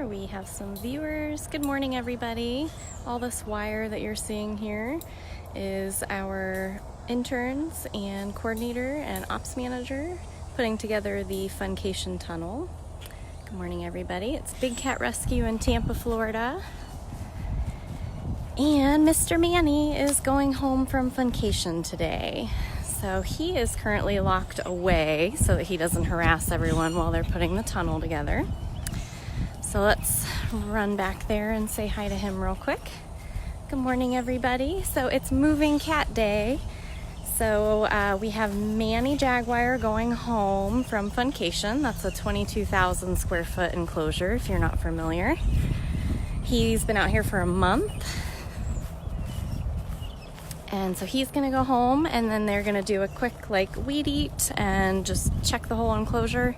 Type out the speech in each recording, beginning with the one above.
here. We have some viewers. Good morning, everybody. All this wire that you're seeing here is our interns and coordinator and ops manager putting together the Funcation tunnel. Good morning, everybody. It's Big Cat Rescue in Tampa, Florida. And Mr. Manny is going home from Funcation today. So he is currently locked away so that he doesn't harass everyone while they're putting the tunnel together. So let's run back there and say hi to him real quick. Good morning, everybody. So it's moving cat day. So we have Manny Jaguar going home from Funcation. That's a 22,000 square foot enclosure, if you're not familiar. He's been out here for a month. And so he's gonna go home, and then they're gonna do a quick weed eat and just check the whole enclosure.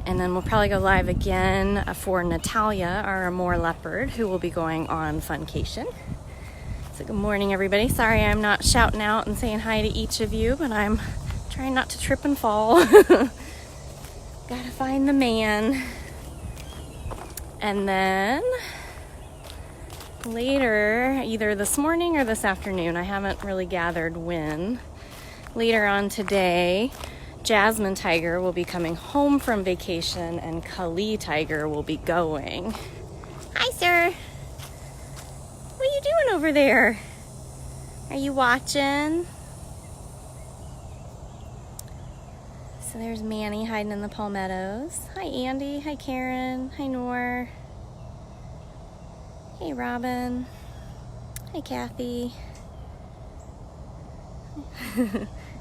And then we'll probably go live again for Natalia, our Amur leopard, who will be going on Funcation. So good morning, everybody. Sorry I'm not shouting out and saying hi to each of you, but I'm trying not to trip and fall. Gotta find the man. And then later, either this morning or this afternoon, I haven't really gathered when, later on today, Jasmine Tiger will be coming home from vacation and Kali Tiger will be going. Hi, sir. What are you doing over there? Are you watching? So there's Manny hiding in the palmettos. Hi, Andy. Hi, Karen. Hi, Noor. Hey, Robin. Hi, Kathy.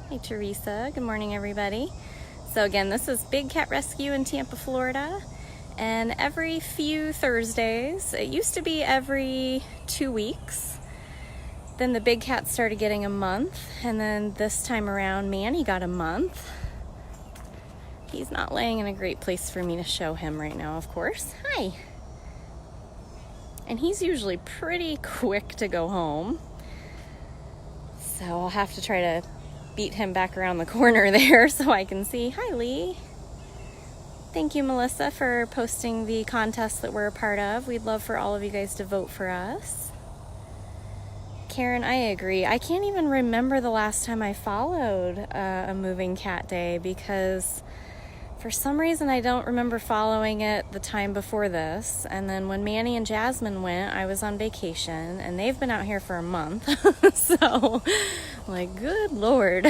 Hey, Teresa. Good morning, everybody. So again, this is Big Cat Rescue in Tampa, Florida. And every few Thursdays, it used to be every 2 weeks. Then the big cats started getting a month. And then this time around, Manny got a month. He's not laying in a great place for me to show him right now, of course. Hi. And he's usually pretty quick to go home. So I'll have to try to beat him back around the corner there so I can see. Hi, Lee. Thank you, Melissa, for posting the contest that we're a part of. We'd love for all of you guys to vote for us. Karen, I agree. I can't even remember the last time I followed a moving cat day because for some reason I don't remember following it the time before this. And then when Manny and Jasmine went, I was on vacation and they've been out here for a month. So, good Lord.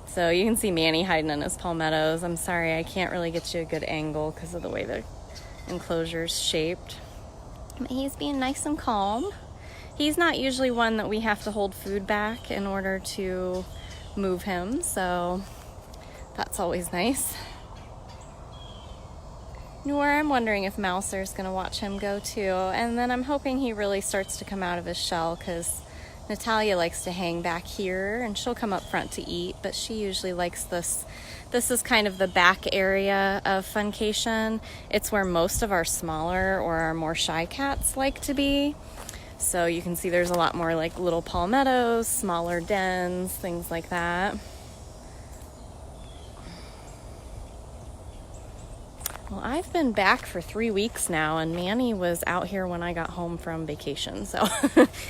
So you can see Manny hiding in his palmettos. I'm sorry, I can't really get you a good angle because of the way the enclosure's shaped. But he's being nice and calm. He's not usually one that we have to hold food back in order to move him, so that's always nice. Noor, I'm wondering if Mouser's gonna watch him go too. And then I'm hoping he really starts to come out of his shell because Natalia likes to hang back here and she'll come up front to eat, but she usually likes this. This is kind of the back area of Funcation. It's where most of our smaller or our more shy cats like to be. So you can see there's a lot more little palmettos, smaller dens, things like that. Well, I've been back for 3 weeks now, and Manny was out here when I got home from vacation. So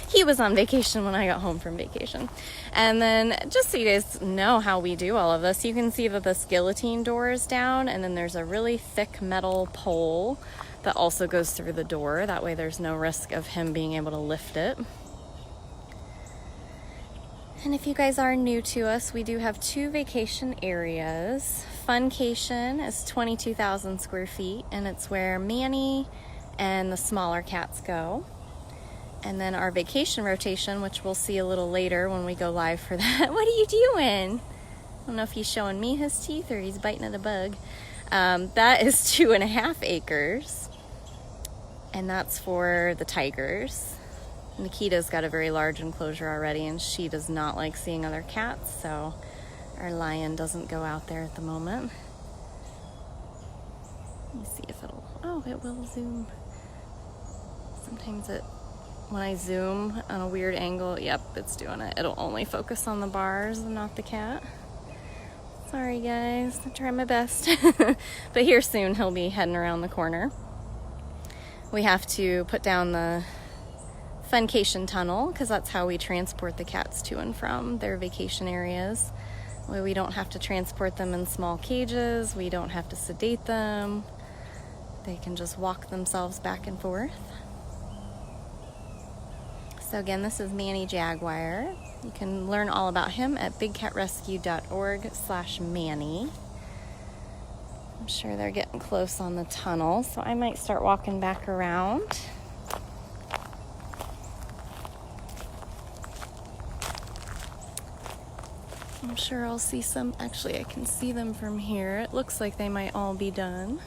he was on vacation when I got home from vacation. And then just so you guys know how we do all of this, you can see that this guillotine door is down, and then there's a really thick metal pole that also goes through the door. That way there's no risk of him being able to lift it. And if you guys are new to us, we do have 2 vacation areas. Funcation is 22,000 square feet, and it's where Manny and the smaller cats go. And then our vacation rotation, which we'll see a little later when we go live for that. What are you doing? I don't know if he's showing me his teeth or he's biting at a bug. That is 2.5 acres, and that's for the tigers. Nikita's got a very large enclosure already, and she does not like seeing other cats, so our lion doesn't go out there at the moment. Let me see if it will zoom. Sometimes when I zoom on a weird angle, yep, it's doing it. It'll only focus on the bars and not the cat. Sorry guys, I'll try my best. But here soon he'll be heading around the corner. we have to put down the Funcation tunnel because that's how we transport the cats to and from their vacation areas. We don't have to transport them in small cages. We don't have to sedate them. They can just walk themselves back and forth. So again, this is Manny Jaguar. You can learn all about him at bigcatrescue.org/Manny. I'm sure they're getting close on the tunnel, so I might start walking back around. I'm sure I'll see some. Actually, I can see them from here. It looks like they might all be done.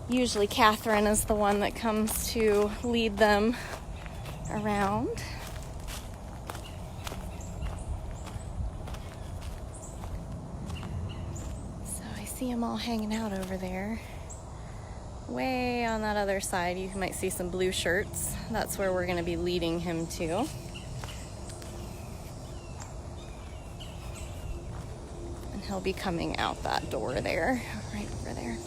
Usually Catherine is the one that comes to lead them around. So I see them all hanging out over there. Way on that other side, you might see some blue shirts. That's where we're going to be leading him to. And he'll be coming out that door there, right over there.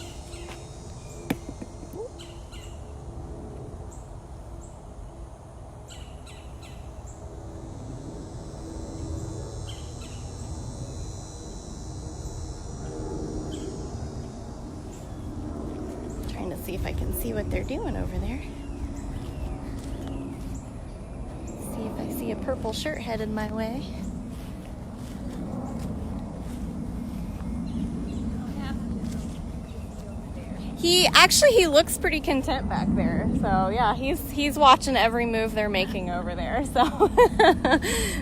See if I can see what they're doing over there. See if I see a purple shirt headed my way. He looks pretty content back there. So yeah, he's watching every move they're making over there. So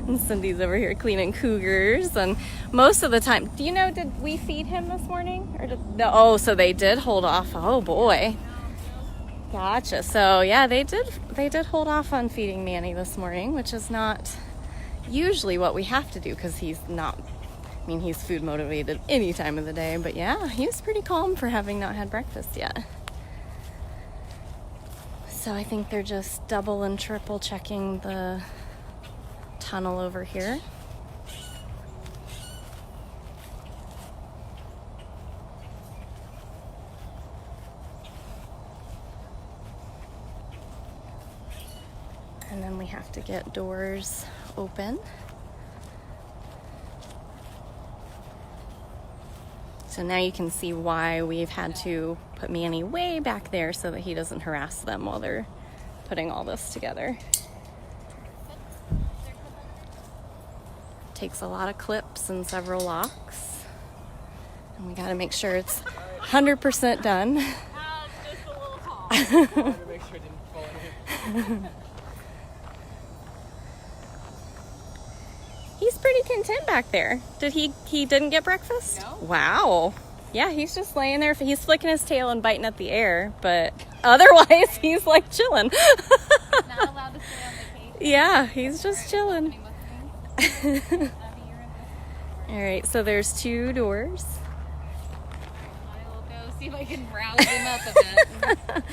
and Cindy's over here cleaning cougars, and most of the time, do you know, did we feed him this morning? Or so they did hold off. Oh boy. Gotcha. So yeah, they did hold off on feeding Manny this morning, which is not usually what we have to do because he's food motivated any time of the day, but yeah, he was pretty calm for having not had breakfast yet. So I think they're just double and triple checking the tunnel over here. And then we have to get doors open. So now you can see why we've had to put Manny way back there so that he doesn't harass them while they're putting all this together. Takes a lot of clips and several locks. And we gotta make sure it's 100% done. Just a little tall. I wanted to make sure it didn't fall in. He's pretty content back there. He didn't get breakfast? No. Wow. Yeah, he's just laying there. He's flicking his tail and biting at the air, but otherwise he's like chilling. Not allowed to stay on the cage. Yeah, he's just chilling. All right, so there's 2 doors. I will go see if I can rouse him up a bit.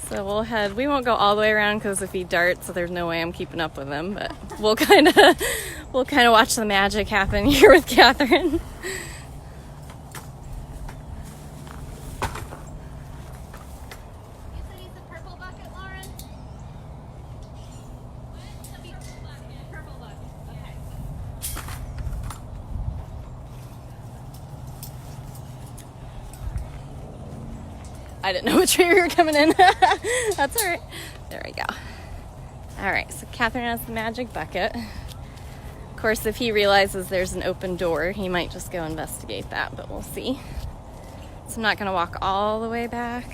So we won't go all the way around because if he darts, there's no way I'm keeping up with him, but we'll kind of watch the magic happen here with Catherine. You said he's a purple bucket, Lauren? What? Purple bucket. Okay. I didn't know which way you were coming in. That's all right. There we go. All right, so Catherine has the magic bucket. Of course, if he realizes there's an open door, he might just go investigate that, but we'll see. So I'm not going to walk all the way back.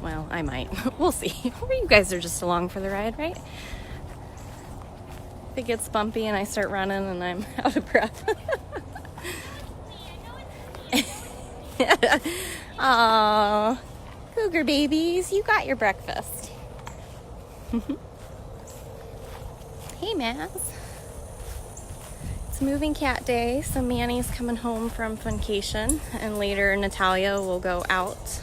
Well, I might. We'll see. You guys are just along for the ride, right? If it gets bumpy and I start running and I'm out of breath. Aww, cougar babies, you got your breakfast. Hey, Maz. It's moving cat day, so Manny's coming home from Funcation, and later Natalia will go out.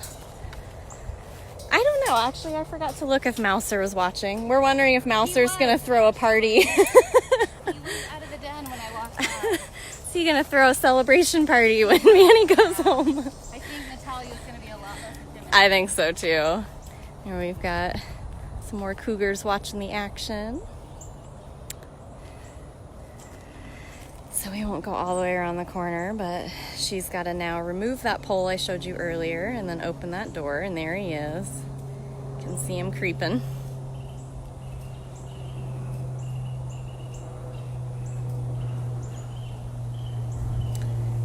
I don't know, actually, I forgot to look if Mouser was watching. We're wondering if Mouser's gonna throw a party. He was out of the den when I walked out. Is he gonna throw a celebration party when Manny goes home? I think Natalia's going to be a lot less I think so too. Here we've got some more cougars watching the action. So we won't go all the way around the corner, but she's got to now remove that pole I showed you earlier and then open that door, and there he is. You can see him creeping.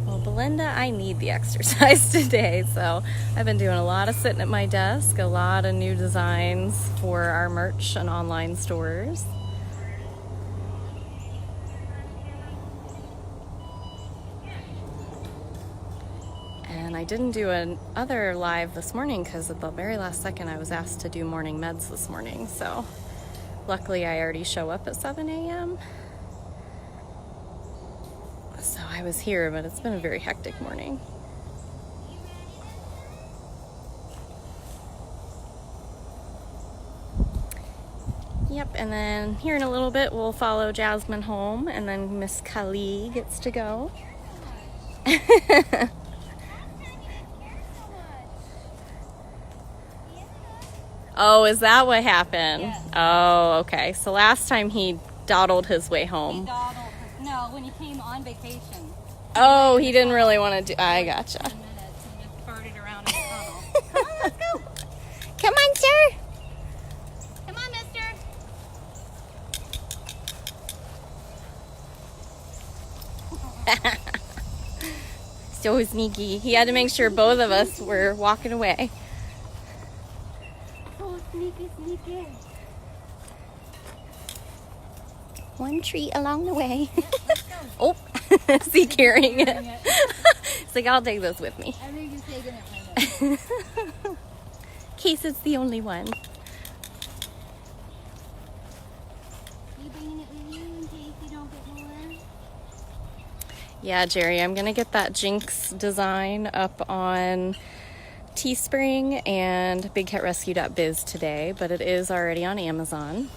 Well, Belinda, I need the exercise today, so I've been doing a lot of sitting at my desk, a lot of new designs for our merch and online stores. And I didn't do another live this morning because at the very last second I was asked to do morning meds this morning. So luckily I already show up at 7 a.m. So I was here, but it's been a very hectic morning. Yep, and then here in a little bit we'll follow Jasmine home, and then Miss Kali gets to go. Oh, is that what happened? Yes. Oh, okay. So last time he dawdled his way home. No, when he came on vacation. Oh, he didn't really want to do... I gotcha. 10 minutes and just farted around in the tunnel. Come on, let's go. Come on, sir. Come on, mister. So sneaky. He had to make sure both of us were walking away. Oh, sneaky, sneaky. One treat along the way. Yeah, let's go. Oh, is he carrying it? It's like, I'll take this with me. I think he's taking it with him. In case it's the only one. You bringing it with you in case you don't get more? Yeah, Jerry, I'm going to get that Jinx design up on Teespring and BigCatRescue.biz today, but it is already on Amazon.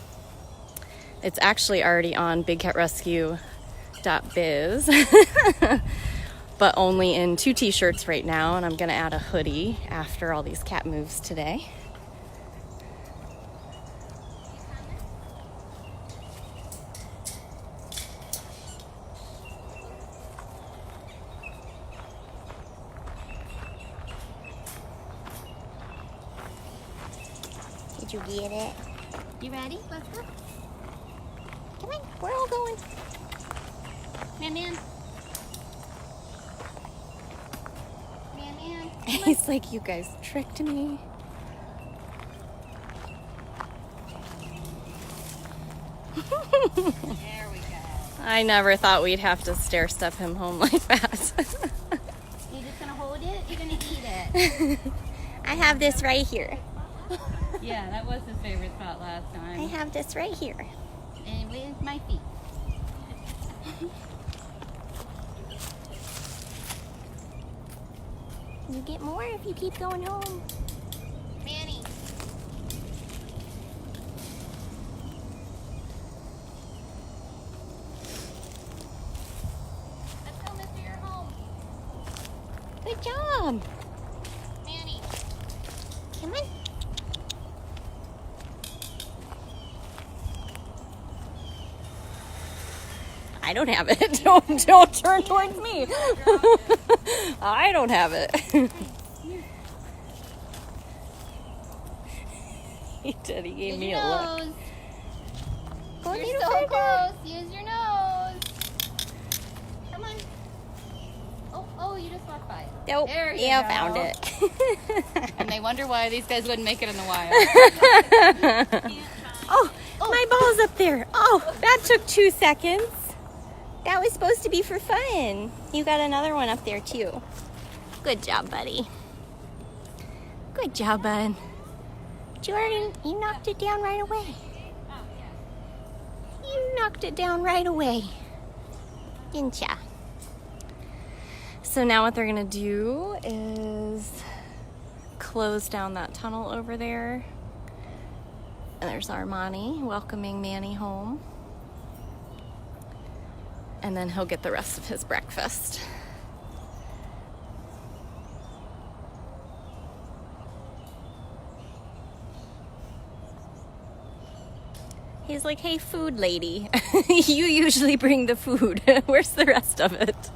It's actually already on BigCatRescue.biz, but only in 2 t-shirts right now, and I'm going to add a hoodie after all these cat moves today. Did you get it? You ready? Let's go. Come on, we're all going. Man, man. Man, man. He's like, you guys tricked me. There we go. I never thought we'd have to stair step him home like that. You just gonna hold it? You're gonna eat it. I have this right here. Yeah, that was his favorite spot last time. I have this right here. And with my feet. You get more if you keep going home. Manny. Let's go, mister. You're home. Good job. Manny. Come on. I don't have it. Don't turn towards me. I don't have it. He did. He gave me a look. Nose. Go a You're little so further. close. Use your nose. Come on. Oh, you just walked by it. Nope. There you Yeah, go. found it. And they wonder why these guys wouldn't make it in the wire. Oh, my ball's up there. Oh, that took 2 seconds. That was supposed to be for fun. You got another one up there too. Good job, buddy. Good job, bud. Jordan, you knocked it down right away. You knocked it down right away. Didn't ya? So now what they're gonna do is close down that tunnel over there. And there's Armani welcoming Manny home. And then he'll get the rest of his breakfast. He's like, hey, food lady, you usually bring the food. Where's the rest of it?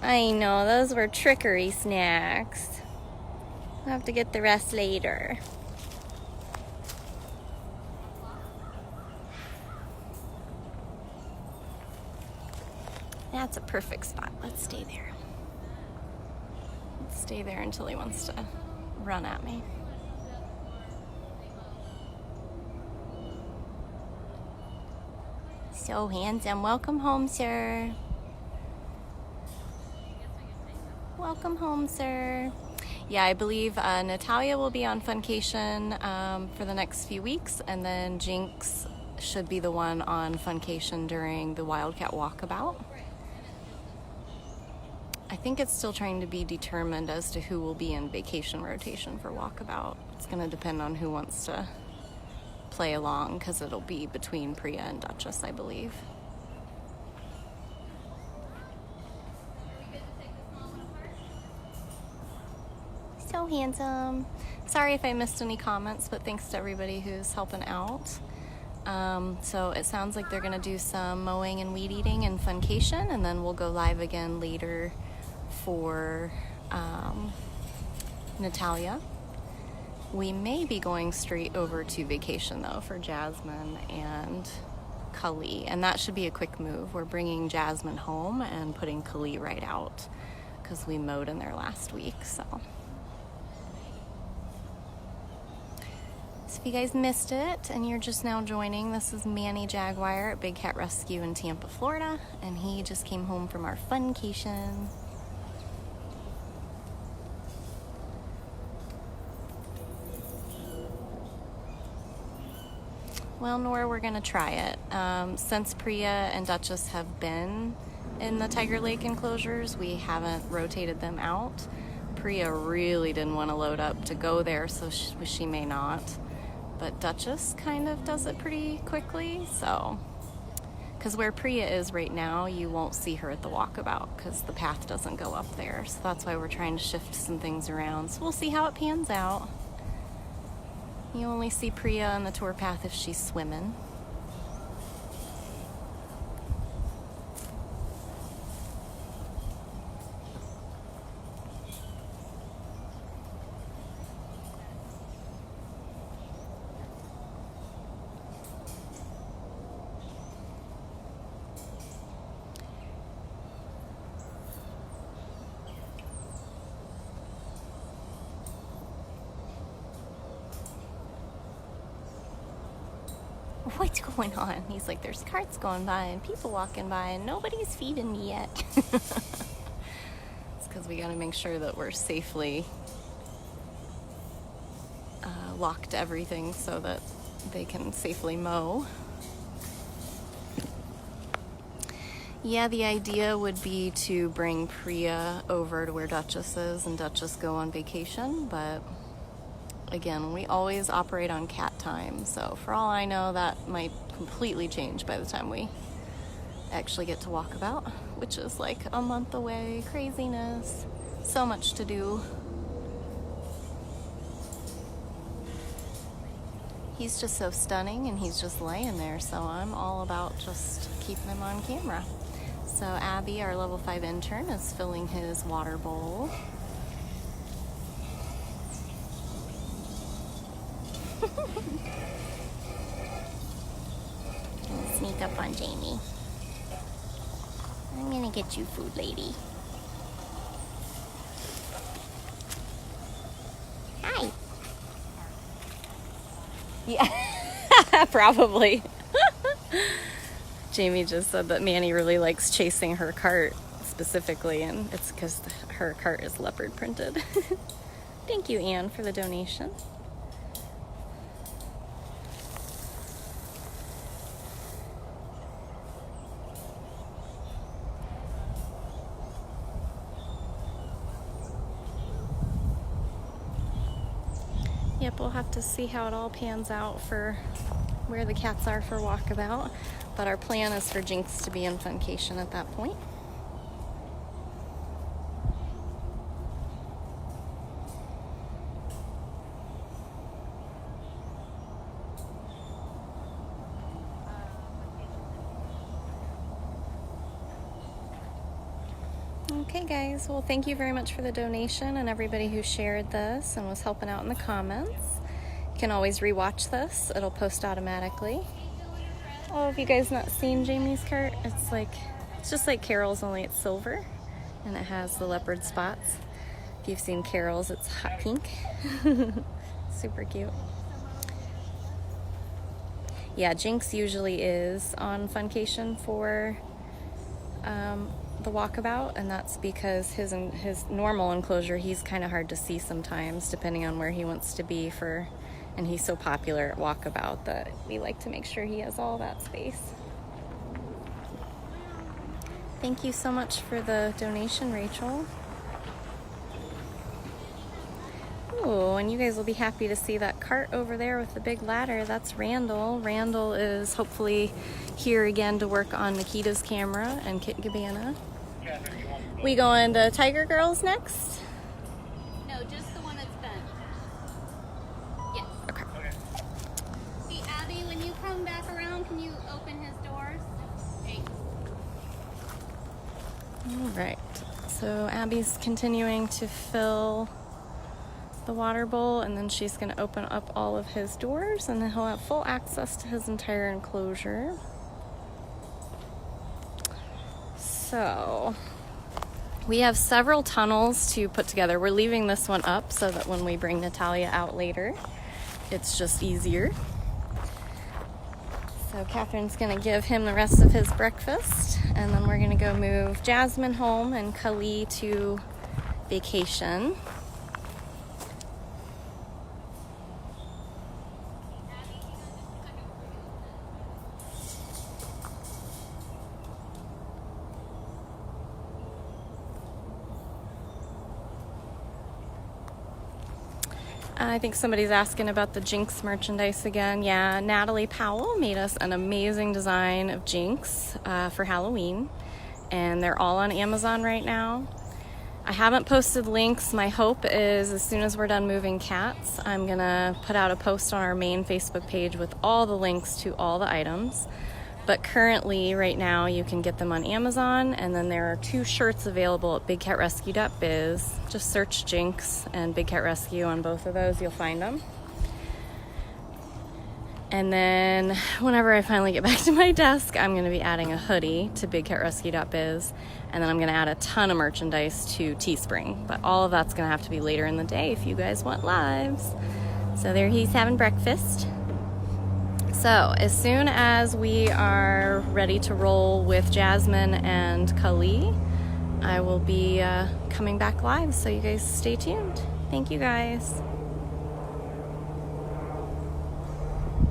I know, those were trickery snacks. We'll have to get the rest later. That's a perfect spot. Let's stay there. Let's stay there until he wants to run at me. So handsome. Welcome home, sir. Welcome home, sir. Yeah, I believe Natalia will be on Funcation for the next few weeks, and then Jinx should be the one on Funcation during the Wildcat Walkabout. I think it's still trying to be determined as to who will be in vacation rotation for Walkabout. It's going to depend on who wants to play along, because it'll be between Priya and Duchess, I believe. So handsome. Sorry if I missed any comments, but thanks to everybody who's helping out. So it sounds like they're going to do some mowing and weed eating in Funcation, and then we'll go live again later for Natalia. We may be going straight over to Vacation, though, for Jasmine and Kali, and that should be a quick move. We're bringing Jasmine home and putting Kali right out because we mowed in there last week. So if you guys missed it and you're just now joining, this is Manny Jaguar at Big Cat Rescue in Tampa, Florida, and he just came home from our Funcation. Well, Nora, we're going to try it. Since Priya and Duchess have been in the Tiger Lake enclosures, we haven't rotated them out. Priya really didn't want to load up to go there, so she may not. But Duchess kind of does it pretty quickly, so. Because where Priya is right now, you won't see her at the walkabout because the path doesn't go up there. So that's why we're trying to shift some things around. So we'll see how it pans out. You only see Priya on the tour path if she's swimming. What's going on? He's like, there's carts going by and people walking by and nobody's feeding me yet. It's because we got to make sure that we're safely locked everything so that they can safely mow. Yeah, the idea would be to bring Priya over to where Duchess is and Duchess go on vacation, but again, we always operate on cat time, so for all I know, that might completely change by the time we actually get to Walkabout, which is like a month away. Craziness. So much to do. He's just so stunning, and he's just laying there, so I'm all about just keeping him on camera. So Abby, our level 5 intern, is filling his water bowl. Sneak up on Jamie. I'm gonna get you food, lady. Hi. Yeah, probably. Jamie just said that Manny really likes chasing her cart specifically, and it's because her cart is leopard printed. Thank you, Anne, for the donation. Yep, we'll have to see how it all pans out for where the cats are for Walkabout, but our plan is for Jinx to be in Funcation at that point. Okay guys, well thank you very much for the donation and everybody who shared this and was helping out in the comments. You can always rewatch this, it'll post automatically. Oh, have you guys not seen Jamie's cart? It's just like Carol's, only it's silver and it has the leopard spots. If you've seen Carol's, it's hot pink. Super cute. Yeah, Jinx usually is on Funcation for the walkabout, and that's because his normal enclosure, he's kind of hard to see sometimes depending on where he wants to be and he's so popular at walkabout that we like to make sure he has all that space. Thank you so much for the donation, Rachel. Oh, and you guys will be happy to see that cart over there with the big ladder. That's Randall. Randall is hopefully here again to work on Nikita's camera and Kit Gabbana. We going to Tiger Girls next? No, just the one that's bent. Yes. Okay. Hey, Abby, when you come back around, can you open his doors? Thanks. All right. So Abby's continuing to fill the water bowl, and then she's going to open up all of his doors, and then he'll have full access to his entire enclosure. So we have several tunnels to put together. We're leaving this one up so that when we bring Natalia out later, it's just easier. So Catherine's going to give him the rest of his breakfast, and then we're going to go move Jasmine home and Kali to Vacation. I think somebody's asking about the Jinx merchandise again. Yeah, Natalie Powell made us an amazing design of Jinx for Halloween, and they're all on Amazon right now. I haven't posted links. My hope is as soon as we're done moving cats, I'm gonna put out a post on our main Facebook page with all the links to all the items. But currently, right now, you can get them on Amazon, and then there are 2 shirts available at bigcatrescue.biz. Just search Jinx and Big Cat Rescue on both of those, you'll find them. And then whenever I finally get back to my desk, I'm going to be adding a hoodie to bigcatrescue.biz, and then I'm going to add a ton of merchandise to Teespring. But all of that's going to have to be later in the day if you guys want lives. So there he's having breakfast. So as soon as we are ready to roll with Jasmine and Kali, I will be coming back live, so you guys stay tuned. Thank you guys.